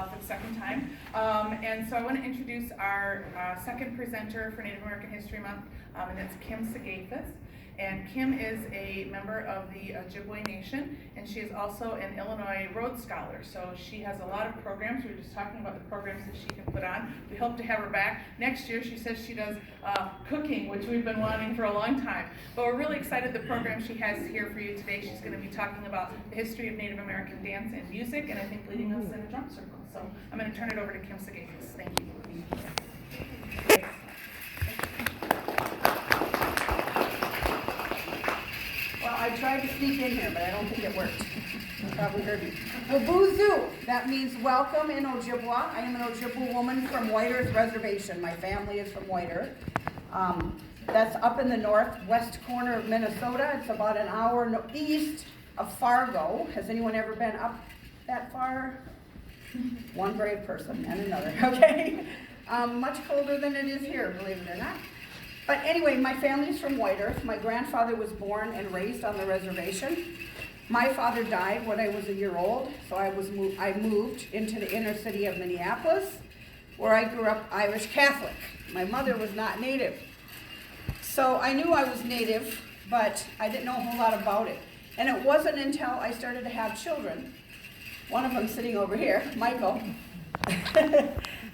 for the second time. And so I want to introduce our second presenter for Native American History Month, and that's Kim Sigafus. And Kim is a member of the Ojibwa Nation, and she is also an Illinois Rhodes Scholar. So she has a lot of programs. We were just talking about the programs that she can put on. We hope to have her back next year. She says she does cooking, which we've been wanting for a long time. But we're really excited the program she has here for you today. She's going to be talking about the history of Native American dance and music, and I think leading us in a drum circle. So I'm going to turn it over to Kim Sigafus. Thank you. I tried to sneak in here, but I don't think it worked. You probably heard me. Wabuzu, that means welcome in Ojibwa. I am an Ojibwa woman from White Earth Reservation. My family is from White Earth. That's up in the northwest corner of Minnesota. It's about an hour east of Fargo. Has anyone ever been up that far? One brave person and another, okay? Much colder than it is here, believe it or not. But anyway, my family's from White Earth. My grandfather was born and raised on the reservation. My father died when I was a year old, so I moved into the inner city of Minneapolis, where I grew up Irish Catholic. My mother was not Native. So I knew I was Native, but I didn't know a whole lot about it. And it wasn't until I started to have children, one of them sitting over here, Michael,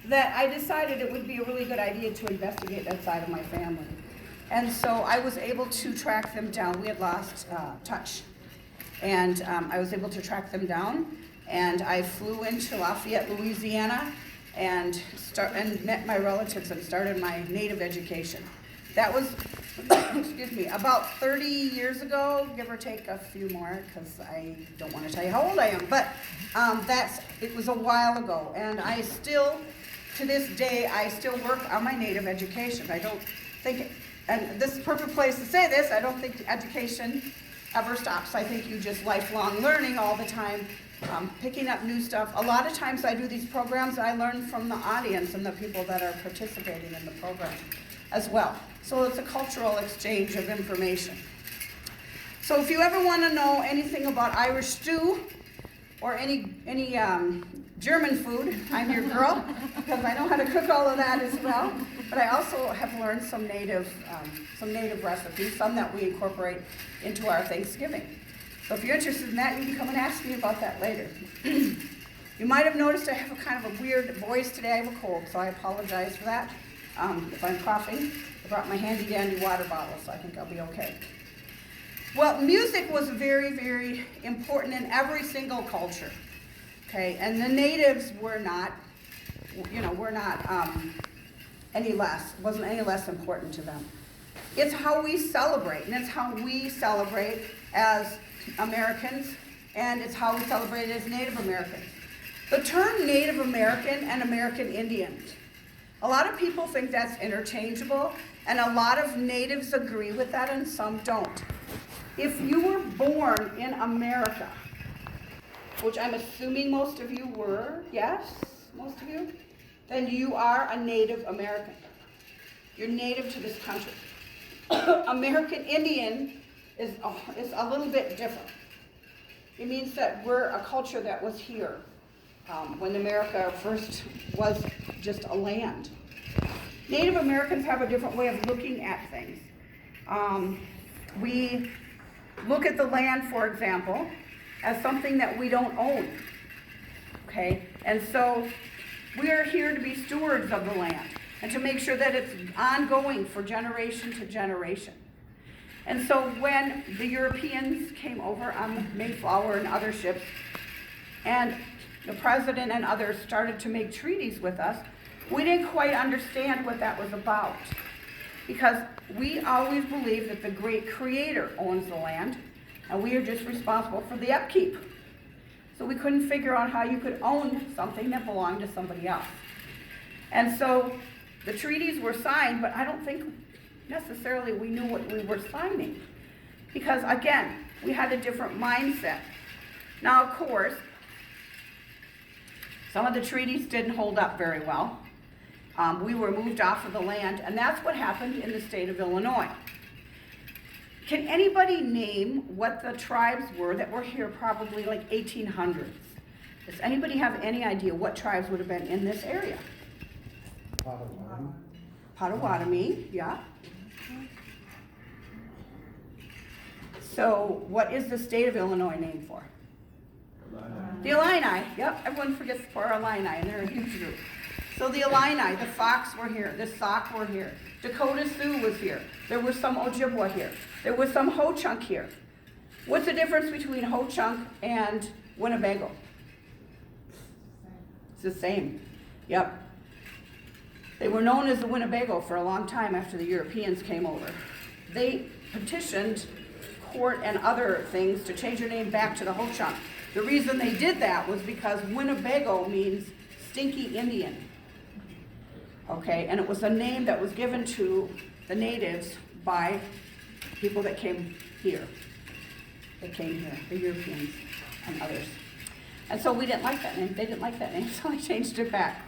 that I decided it would be a really good idea to investigate that side of my family. And so I was able to track them down. We had lost touch. And I was able to track them down. And I flew into Lafayette, Louisiana, and met my relatives and started my Native education. That was, excuse me, about 30 years ago, give or take a few more, because I don't want to tell you how old I am. But it was a while ago. And I still, to this day, I still work on my Native education. I don't think, and this is a perfect place to say this, I don't think education ever stops. I think you just lifelong learning all the time, picking up new stuff. A lot of times I do these programs, I learn from the audience and the people that are participating in the program as well. So it's a cultural exchange of information. So if you ever want to know anything about Irish stew or any German food, I'm your girl, because I know how to cook all of that as well. But I also have learned some native recipes, some that we incorporate into our Thanksgiving. So if you're interested in that, you can come and ask me about that later. You might have noticed I have a kind of a weird voice today. I have a cold, so I apologize for that. If I'm coughing, I brought my handy-dandy water bottle, so I think I'll be okay. Well, music was very, very important in every single culture. Okay, and the natives were not, any less, wasn't any less important to them. It's how we celebrate, and it's how we celebrate as Americans, and it's how we celebrate as Native Americans. The term Native American and American Indians, a lot of people think that's interchangeable, and a lot of natives agree with that, and some don't. If you were born in America, which I'm assuming most of you were, yes, most of you, then you are a Native American. You're native to this country. American Indian is a little bit different. It means that we're a culture that was here when America first was just a land. Native Americans have a different way of looking at things. We look at the land, for example, as something that we don't own, okay? And so we are here to be stewards of the land and to make sure that it's ongoing for generation to generation. And so when the Europeans came over on the Mayflower and other ships, and the president and others started to make treaties with us, we didn't quite understand what that was about, because we always believed that the great creator owns the land, and we are just responsible for the upkeep. So we couldn't figure out how you could own something that belonged to somebody else. And so the treaties were signed, but I don't think necessarily we knew what we were signing, because again, we had a different mindset. Now, of course, some of the treaties didn't hold up very well. We were moved off of the land, and that's what happened in the state of Illinois. Can anybody name what the tribes were that were here probably like 1800s? Does anybody have any idea what tribes would have been in this area? Potawatomi, yeah. So what is the state of Illinois named for? The Illini, yep, everyone forgets for our Illini, and they're a huge group. So the Illini, the Fox were here, the Sauk were here, Dakota Sioux was here, there was some Ojibwa here, there was some Ho-Chunk here. What's the difference between Ho-Chunk and Winnebago? It's the same, yep. They were known as the Winnebago for a long time after the Europeans came over. They petitioned court and other things to change their name back to the Ho-Chunk. The reason they did that was because Winnebago means stinky Indian. Okay, and it was a name that was given to the natives by people that came here. They came here, the Europeans and others. And so we didn't like that name. They didn't like that name, so I changed it back.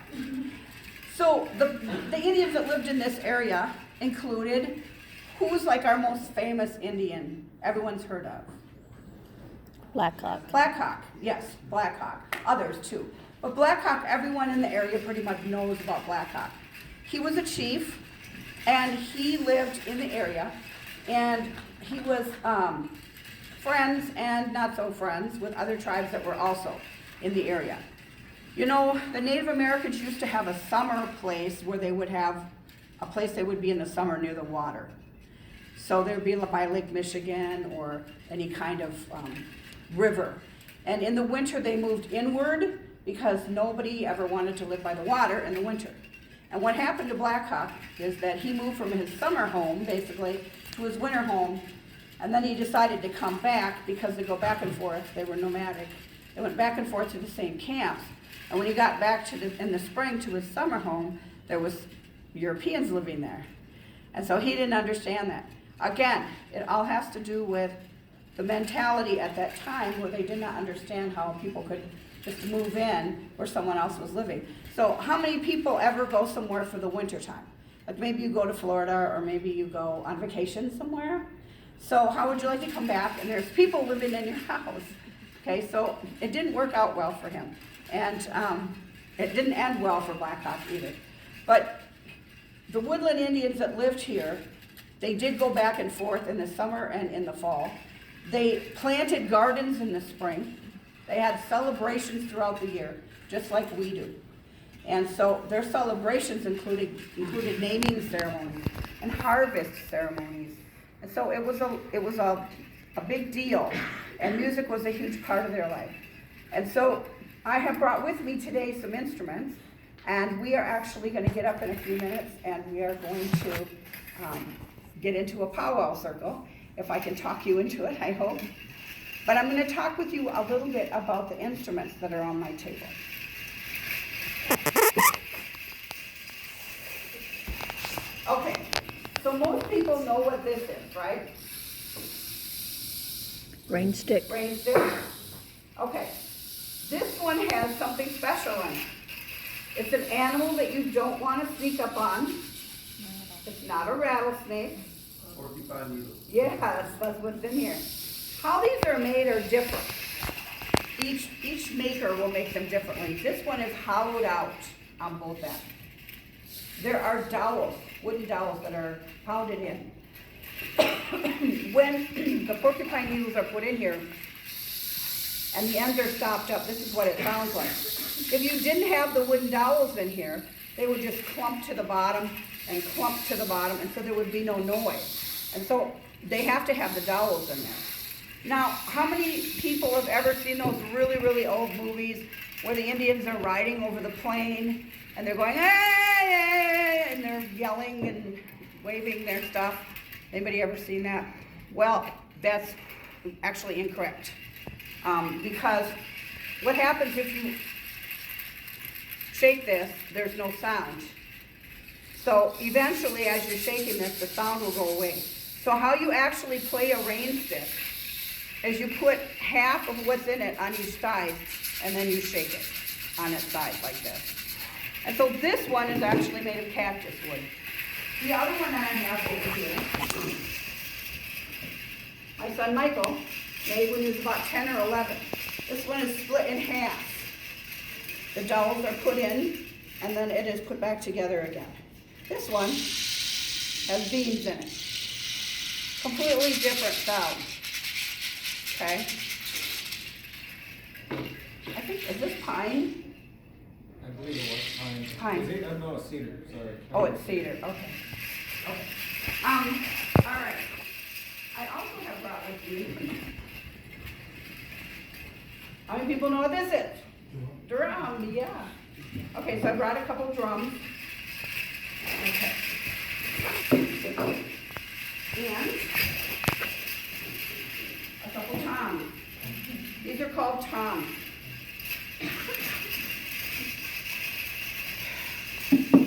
So the Indians that lived in this area included, who's like our most famous Indian everyone's heard of? Black Hawk. Black Hawk, yes, Black Hawk. Others too. But Black Hawk, everyone in the area pretty much knows about Black Hawk. He was a chief, and he lived in the area, and he was friends and not so friends with other tribes that were also in the area. You know, the Native Americans used to have a summer place where they would have a place they would be in the summer near the water. So they would be by Lake Michigan or any kind of river. And in the winter they moved inward because nobody ever wanted to live by the water in the winter. And what happened to Black Hawk is that he moved from his summer home, basically, to his winter home, and then he decided to come back because they go back and forth. They were nomadic. They went back and forth to the same camps. And when he got back in the spring to his summer home, there was Europeans living there. And so he didn't understand that. Again, it all has to do with the mentality at that time where they did not understand how people could just move in where someone else was living. So how many people ever go somewhere for the winter time? Like maybe you go to Florida or maybe you go on vacation somewhere. So how would you like to come back and there's people living in your house? Okay, so it didn't work out well for him. And it didn't end well for Black Hawk either. But the woodland Indians that lived here, they did go back and forth in the summer and in the fall. They planted gardens in the spring. They had celebrations throughout the year, just like we do. And so their celebrations included naming ceremonies and harvest ceremonies. And so it was a big deal. And music was a huge part of their life. And so I have brought with me today some instruments, and we are actually going to get up in a few minutes, and we are going to get into a powwow circle, if I can talk you into it, I hope. But I'm going to talk with you a little bit about the instruments that are on my table. Okay, so most people know what this is, right? Rain stick. Rain stick. Okay. This one has something special in it. It's an animal that you don't want to sneak up on. It's not a rattlesnake. Porcupine needles. Yes, that's what's in here. How these are made are different. Each maker will make them differently. This one is hollowed out on both ends. There are dowels, wooden dowels that are pounded in. When the porcupine needles are put in here and the ends are stopped up, this is what it sounds like. If you didn't have the wooden dowels in here, they would just clump to the bottom and clump to the bottom, and so there would be no noise. And so they have to have the dowels in there. Now, how many people have ever seen those really, really old movies where the Indians are riding over the plain and they're going, hey, and they're yelling and waving their stuff? Anybody ever seen that? Well, that's actually incorrect. Because what happens if you shake this, there's no sound. So eventually, as you're shaking this, the sound will go away. So how you actually play a rain stick is you put half of what's in it on each side, and then you shake it on its side like this. And so this one is actually made of cactus wood. The other one that I have over here, my son Michael made when he was about 10 or 11. This one is split in half. The dowels are put in, and then it is put back together again. This one has beans in it. Completely different sound. Okay? I think, is this pine? I believe it was pine. Pine. Is it? No, it's cedar, sorry. Oh, it's cedar, okay. Okay. All right. I also have brought with me. How many people know what this is? Drum, yeah. Okay, so I brought a couple drums. Okay. And a couple toms. These are called toms.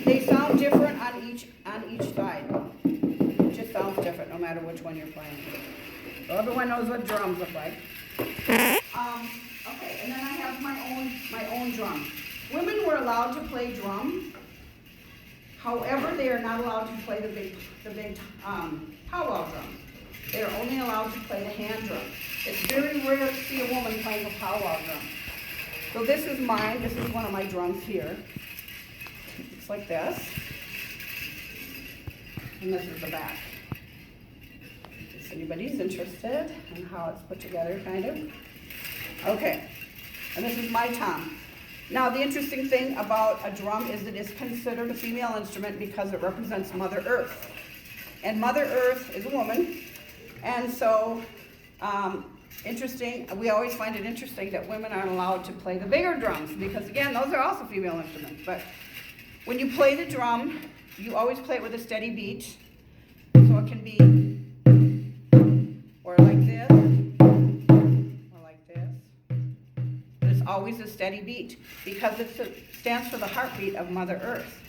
They sound different on each side. It just sounds different no matter which one you're playing. So everyone knows what drums look like. Okay, and then I have my own drum. Women were allowed to play drums. However, they are not allowed to play the big powwow drum. They are only allowed to play the hand drum. It's very rare to see a woman playing a powwow drum. So this is mine. This is one of my drums here. It's like this. And this is the back. If anybody's interested in how it's put together, kind of. Okay. And this is my tom. Now, the interesting thing about a drum is it is considered a female instrument because it represents Mother Earth. And Mother Earth is a woman. And so, interesting, we always find it interesting that women aren't allowed to play the bigger drums because, again, those are also female instruments. But when you play the drum, you always play it with a steady beat. So it can be or like this, or like this. But it's always a steady beat because it stands for the heartbeat of Mother Earth.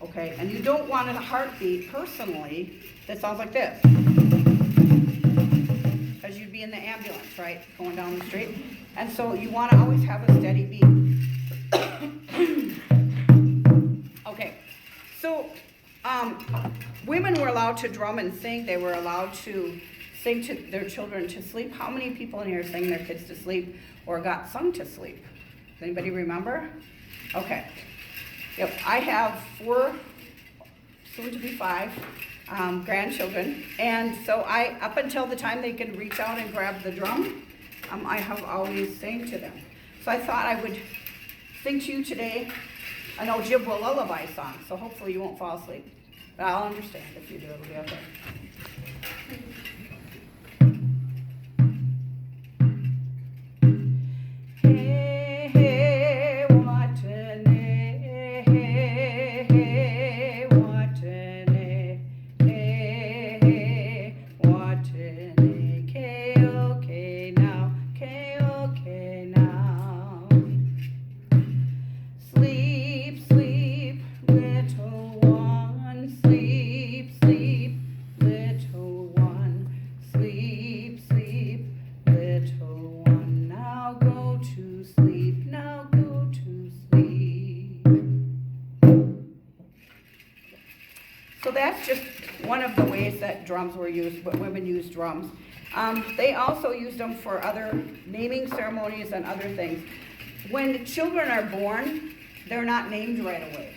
Okay, and you don't want a heartbeat, personally, that sounds like this. Because you'd be in the ambulance, right, going down the street. And so you want to always have a steady beat. Okay, so women were allowed to drum and sing. They were allowed to sing to their children to sleep. How many people in here sang their kids to sleep or got sung to sleep? Does anybody remember? Okay. Yep, I have 4, soon to be 5, grandchildren. And so up until the time they can reach out and grab the drum, I have always sang to them. So I thought I would sing to you today an Ojibwa lullaby song. So hopefully you won't fall asleep. But I'll understand if you do, it'll be okay. That's just one of the ways that drums were used, but women used drums. They also used them for other naming ceremonies and other things. When children are born, they're not named right away.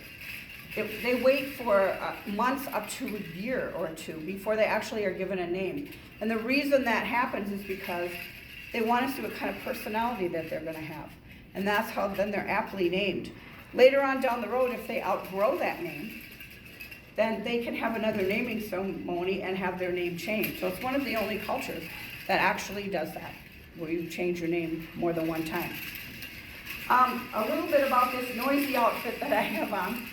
They wait for months up to a year or 2 before they actually are given a name. And the reason that happens is because they want to see what kind of personality that they're going to have. And that's how then they're aptly named. Later on down the road, if they outgrow that name, then they can have another naming ceremony and have their name changed. So it's one of the only cultures that actually does that, where you change your name more than one time. A little bit about this noisy outfit that I have on.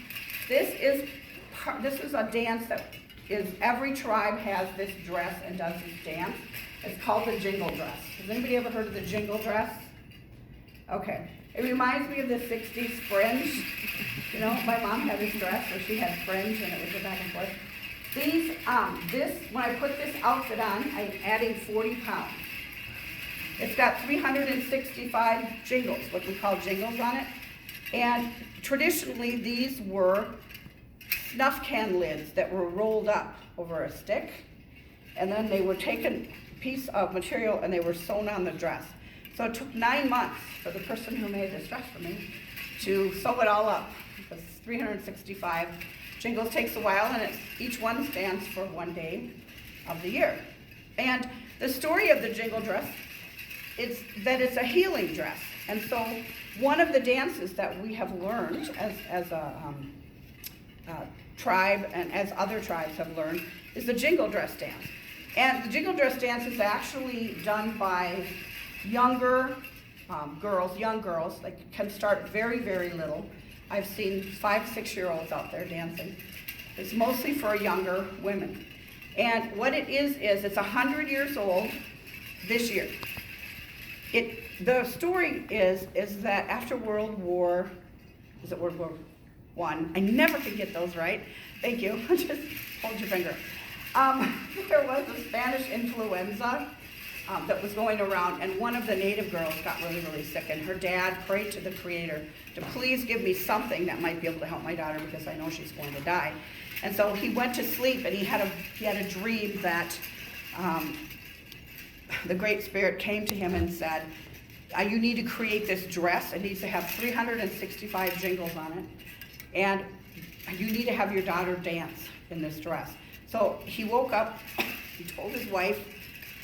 This is a dance that is, every tribe has this dress and does this dance. It's called the jingle dress. Has anybody ever heard of the jingle dress? Okay. It reminds me of the 60s fringe. You know, my mom had this dress where she had fringe and it would go back and forth. When I put this outfit on, I'm adding 40 pounds. It's got 365 jingles, what we call jingles on it. And traditionally, these were snuff can lids that were rolled up over a stick. And then they were taken a piece of material and they were sewn on the dress. So it took 9 months for the person who made this dress for me to sew it all up. It's 365 jingles, takes a while, and each one stands for one day of the year. And the story of the jingle dress is that it's a healing dress. And so one of the dances that we have learned as a tribe and as other tribes have learned is the jingle dress dance. And the jingle dress dance is actually done by younger girls, young girls, like can start very, very little. I've seen 5, 6-year-olds out there dancing. It's mostly for younger women. And what it is it's 100 years old this year. The story is that after World War I? I never can get those right. Thank you. Just hold your finger. There was a Spanish influenza that was going around, and one of the native girls got really, really sick, and her dad prayed to the Creator to please give me something that might be able to help my daughter because I know she's going to die. And so he went to sleep, and he had a dream that the Great Spirit came to him and said, you need to create this dress. It needs to have 365 jingles on it, and you need to have your daughter dance in this dress. So he woke up, he told his wife,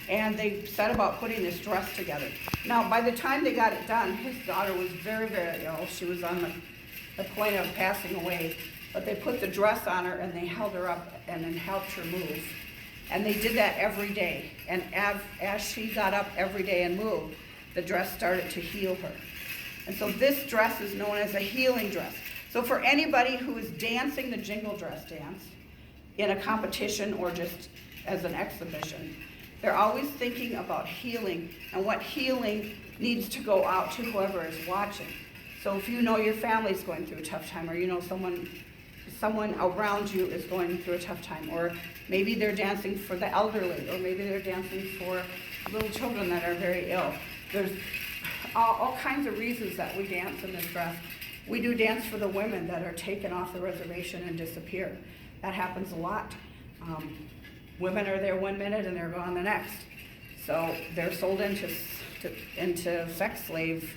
and they set about putting this dress together. Now, by the time they got it done, his daughter was very, very ill. She was on the point of passing away, but they put the dress on her, and they held her up and then helped her move. And they did that every day. And as she got up every day and moved, the dress started to heal her. And so this dress is known as a healing dress. So for anybody who is dancing the jingle dress dance in a competition or just as an exhibition, they're always thinking about healing and what healing needs to go out to whoever is watching. So if you know your family's going through a tough time, or you know someone around you is going through a tough time, or maybe they're dancing for the elderly, or maybe they're dancing for little children that are very ill. There's all kinds of reasons that we dance in this dress. We do dance for the women that are taken off the reservation and disappear. That happens a lot. Women are there 1 minute and they're gone the next. So they're sold into sex slave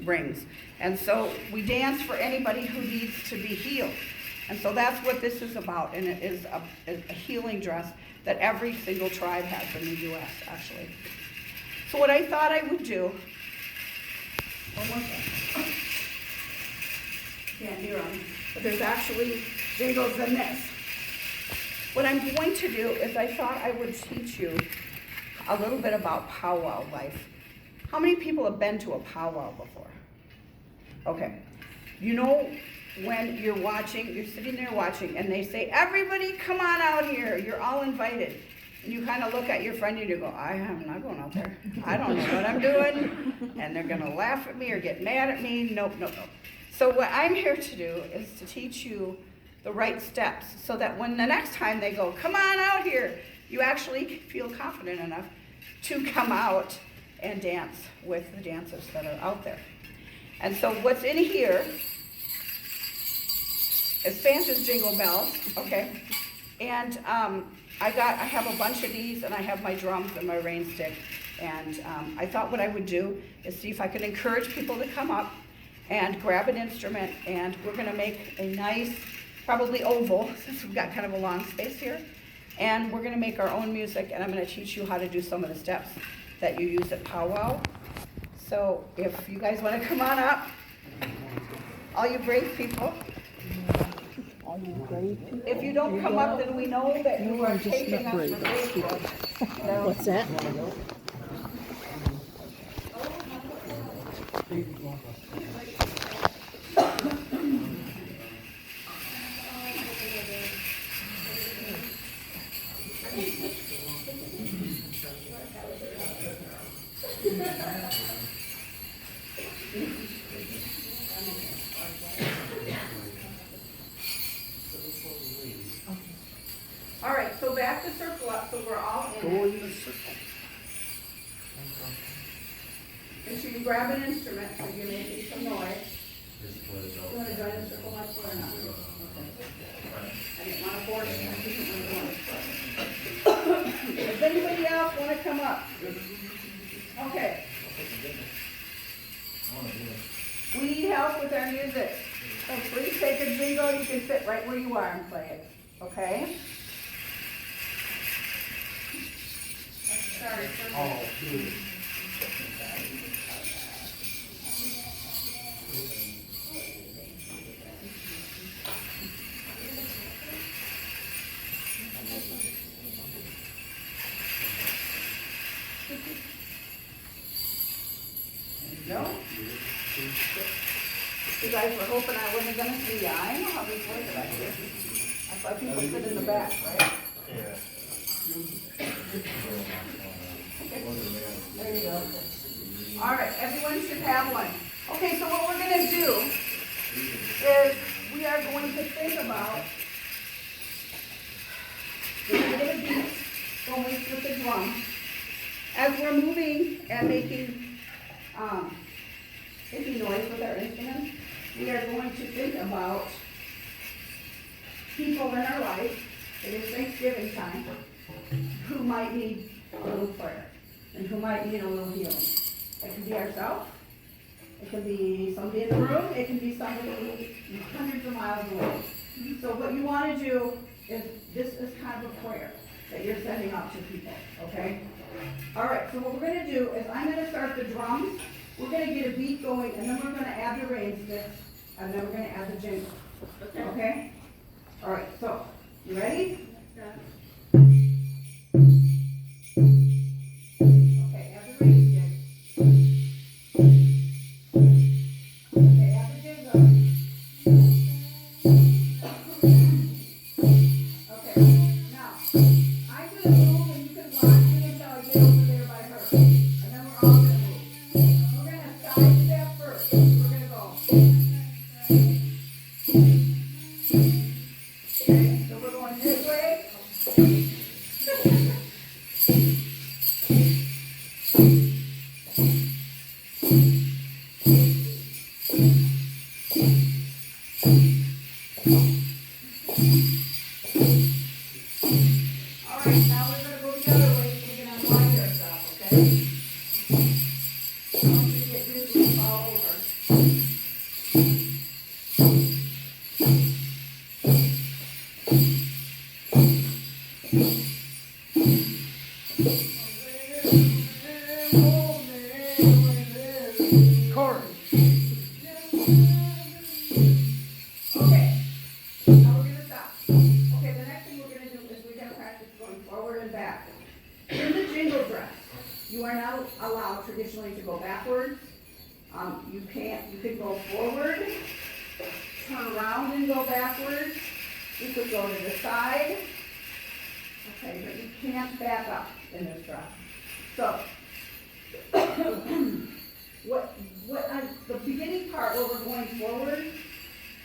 rings. And so we dance for anybody who needs to be healed. And so that's what this is about. And it is a healing dress that every single tribe has in the U.S., actually. So what I thought I would do, one more thing. Can't hear them, but there's actually jingles in this. What I'm going to do is I thought I would teach you a little bit about powwow life. How many people have been to a powwow before? Okay. You know when you're sitting there watching, and they say, everybody come on out here, you're all invited. And you kind of look at your friend and you go, I am not going out there. I don't know what I'm doing. And they're going to laugh at me or get mad at me. Nope. So what I'm here to do is to teach you the right steps so that when the next time they go, come on out here, you actually feel confident enough to come out and dance with the dancers that are out there. And so what's in here is Santa's Jingle Bells, okay? And I have a bunch of these, and I have my drums and my rain stick. And I thought what I would do is see if I could encourage people to come up and grab an instrument, and we're gonna make a nice, probably oval, since we've got kind of a long space here. And we're gonna make our own music, and I'm gonna teach you how to do some of the steps that you use at powwow. So if you guys wanna come on up, all you brave people. If you don't come up, then we know that you are taking us for Facebook. So, What's that? all right, so back to circle up, so we're all in. Go in the circle. Make sure you grab an instrument so you're making some noise. You want to join the circle once more or not? Okay. I didn't want to force you. I didn't want to force you. Does anybody else want to come up? Okay. We help with our music, so please take a jingle. You can sit right where you are and play it, okay? Sorry, for Oh, dude. No? You guys were hoping I wasn't gonna see ya. I know how these work back here. That's why people sit in the back, right? Yeah. There you go. All right, everyone should have one. Okay, so what we're gonna do is we are going to think about we're gonna get a beat going with the drum. As we're moving and making noise with our instruments, we are going to think about people in our life, it is Thanksgiving time, who might need a little prayer and who might need a little healing. It can be ourselves, it can be somebody in the room, it can be somebody hundreds of miles away. So what you want to do is, this is kind of a prayer that you're sending out to people, okay? All right, so what we're going to do is I'm going to start the drums, we're going to get a beat going, and then we're going to add the rain sticks, and then we're going to add the jingle, okay? All right, so, you ready? Okay, add the rain stick. Okay, add the jingle. Okay, now, I'm gonna move and you can watch me until I get over there by her. And then we're all gonna move. We're gonna side step first. We're gonna go. Okay, so we're going this way. All right, now we're gonna go the other way so we can unwind ourselves, okay? Don't forget dizzy and fall over. Chorus. Okay, now we're gonna stop. Okay, the next thing we're gonna do is we're gonna practice going forward and back. In the jingle dress, you are not allowed traditionally to go backwards. You can go forward, turn around and go backwards. You could go to the side. Okay, but you can't back up in this dress. So, the beginning part where we're going forward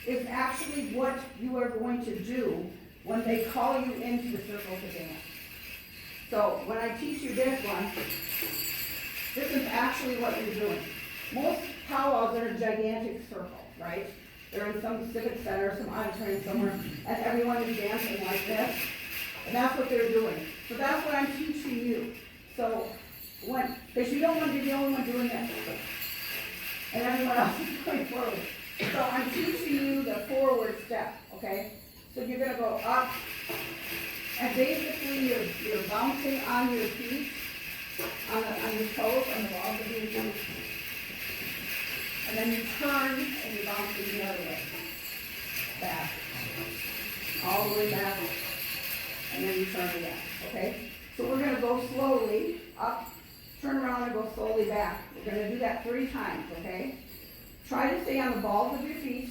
is actually what you are going to do when they call you into the circle to dance. So when I teach you this one, this is actually what you're doing. Most powwows are a gigantic circle, right? They're in some civic center, some auditorium somewhere, and everyone is dancing like this. And that's what they're doing. So that's what I'm teaching you. So because you don't want to be the only one doing this. And everyone else is going forward. So I'm teaching you the forward step, okay? So you're gonna go up, and basically you're bouncing on your feet, on your toes, on the balls of your feet. And then you turn and you're bouncing the other way. Back. All the way back. And then you turn again, okay? So we're gonna go slowly up, turn around and go slowly back. We're gonna do that 3 times, okay? Try to stay on the balls of your feet,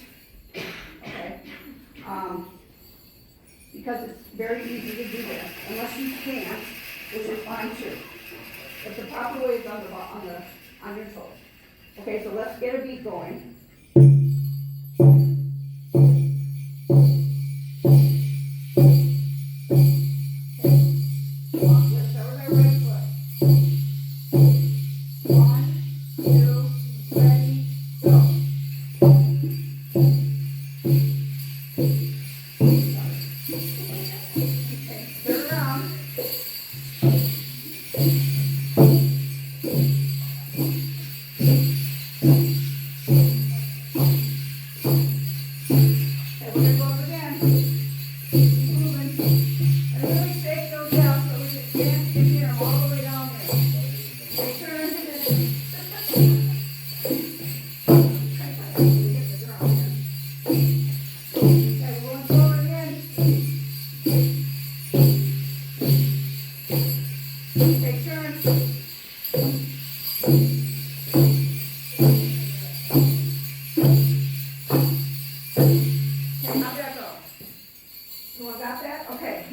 okay? Because it's very easy to do this, unless you can't, which is fine too. But the proper way is on your toes. Okay, so let's get a beat going. Let's start with our right foot. 1, 2, ready, go. Okay, turn around.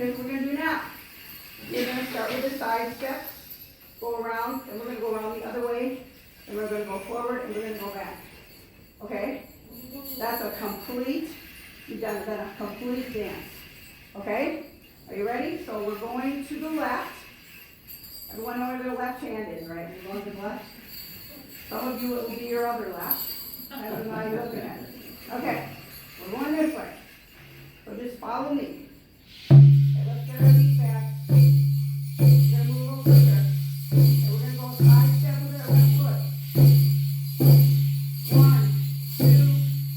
here's what we're gonna do now. You're gonna start with a side step, go around, and we're gonna go around the other way, and we're gonna go forward, and we're gonna go back. Okay? That's a complete, you've done a complete dance. Okay? Are you ready? So we're going to the left. Everyone know where their left hand is, right? You're going to the left? Some of you, it will be your other left. I don't know how you're looking at it. Okay, we're going this way. So just follow me. Okay, let's get our feet back. We're gonna move a little quicker. And we're gonna go side step with our left foot. 1, 2,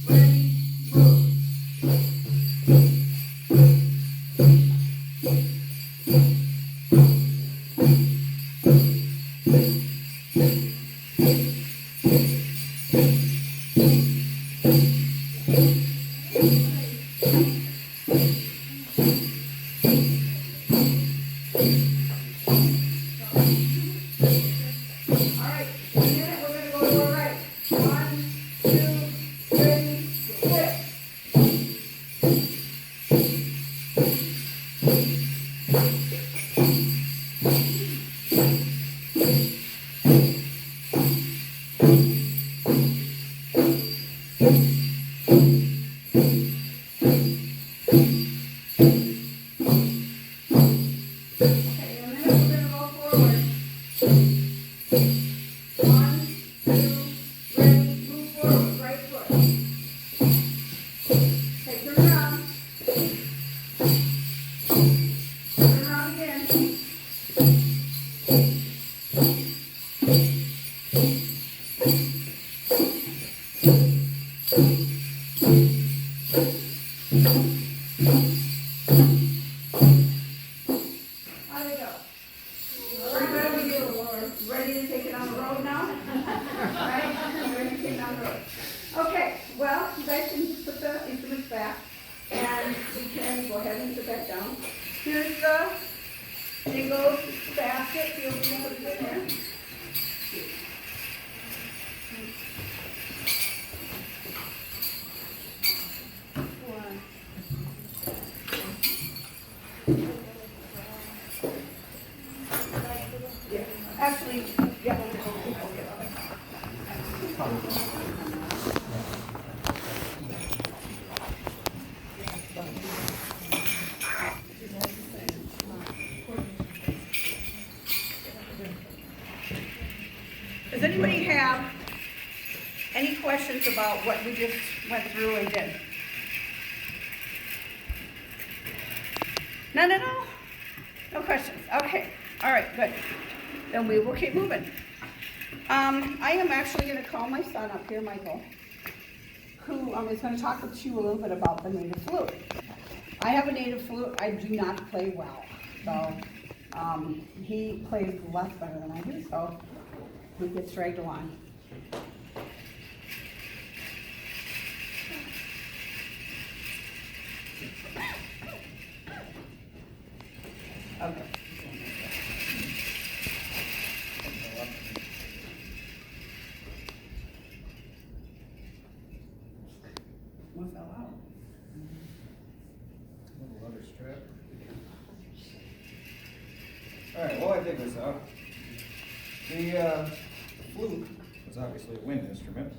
ready, move. Alright, in a minute we're gonna go to our right. 1, 2, ready, flip. Okay, in a minute we're gonna go forward. 1, 2, ready, move forward, right foot. Okay, turn around. Turn around again. How did it go? Pretty good with you. Ready to take it on the road now? Right? Ready to take it on the road. Okay, well, you guys can just put the instruments back and we can go ahead and sit back down. Here's the jingle basket. Feel free to put it in there. One. Yeah, actually, yeah. Does anybody have any questions about what we just went through and did? None at all? No questions? Okay, all right, good. Then we will keep moving. I am actually gonna call my son up here, Michael, who is gonna talk to you a little bit about the native flute. I have a native flute, I do not play well, so, he plays less better than I do, so we get dragged along. Okay. What fell out? Little leather strap. Alright, while I dig this out, the flute is obviously a wind instrument.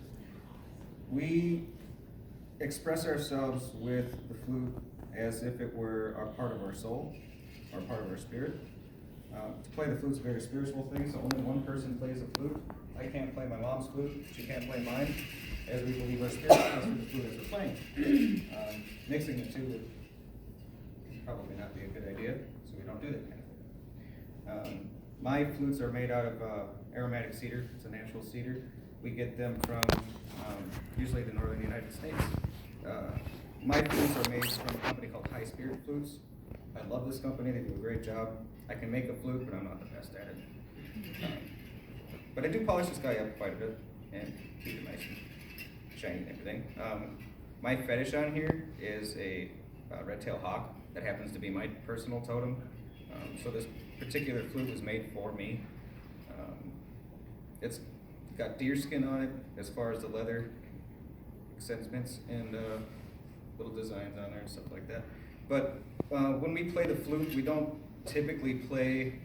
We express ourselves with the flute as if it were a part of our soul, or part of our spirit. To play the flute's a very spiritual thing, so only one person plays a flute. I can't play my mom's flute, she can't play mine, as we believe our spirit plays through the flute as we're playing. Mixing the two would probably not be a good idea, so we don't do that kind of thing. My flutes are made out of aromatic cedar, it's a natural cedar. We get them from usually the northern United States. My flutes are made from a company called High Spirit Flutes. I love this company, they do a great job. I can make a flute, but I'm not the best at it. But I do polish this guy up quite a bit and keep it nice and shiny and everything. My fetish on here is a red-tailed hawk that happens to be my personal totem. So this particular flute was made for me. It's got deer skin on it as far as the leather accents and little designs on there and stuff like that. But When we play the flute, we don't typically play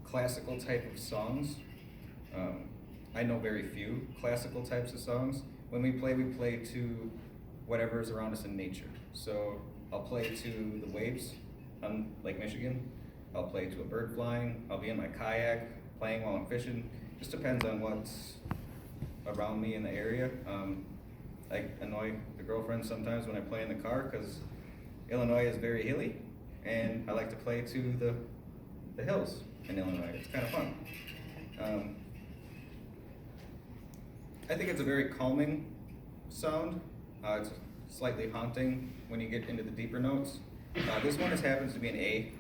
classical type of songs. I know very few classical types of songs. When we play to whatever is around us in nature. So I'll play to the waves on Lake Michigan. I'll play to a bird flying. I'll be in my kayak playing while I'm fishing. Just depends on what's around me in the area. I annoy the girlfriend sometimes when I play in the car because Illinois is very hilly, and I like to play to the hills in Illinois. It's kind of fun. I think it's a very calming sound. It's slightly haunting when you get into the deeper notes. This one just happens to be an A.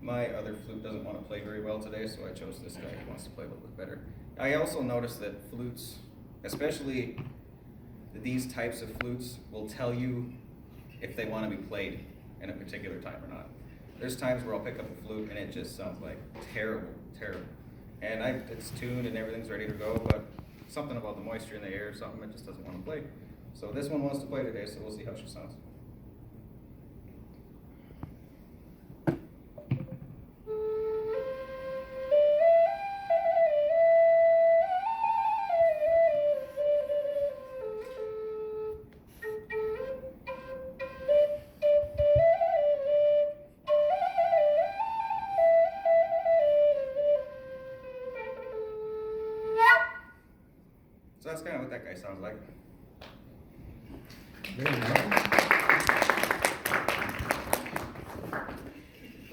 My other flute doesn't want to play very well today, so I chose this guy. He wants to play a little bit better. I also noticed that flutes, especially these types of flutes, will tell you if they want to be played in a particular time or not. There's times where I'll pick up a flute and it just sounds like terrible, terrible. And it's tuned and everything's ready to go, but something about the moisture in the air or something, it just doesn't want to play. So this one wants to play today, so we'll see how she sounds. So that's kind of what that guy sounds like.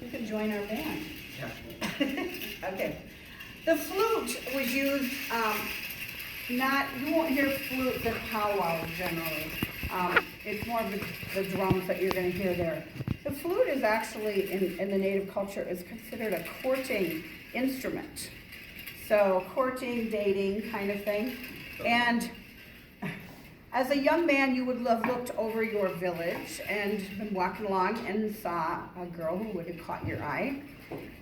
You can join our band. Yeah. Okay. The flute was used, you won't hear flutes at powwow generally. It's more of the drums that you're going to hear there. The flute is actually, in the Native culture, is considered a courting instrument. So courting, dating kind of thing. And as a young man, you would have looked over your village and been walking along and saw a girl who would have caught your eye.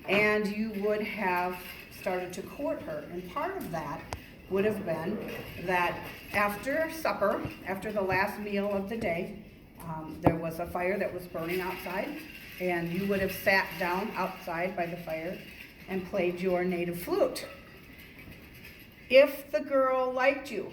And you would have started to court her. And part of that would have been that after supper, after the last meal of the day, there was a fire that was burning outside. And you would have sat down outside by the fire and played your native flute. If the girl liked you,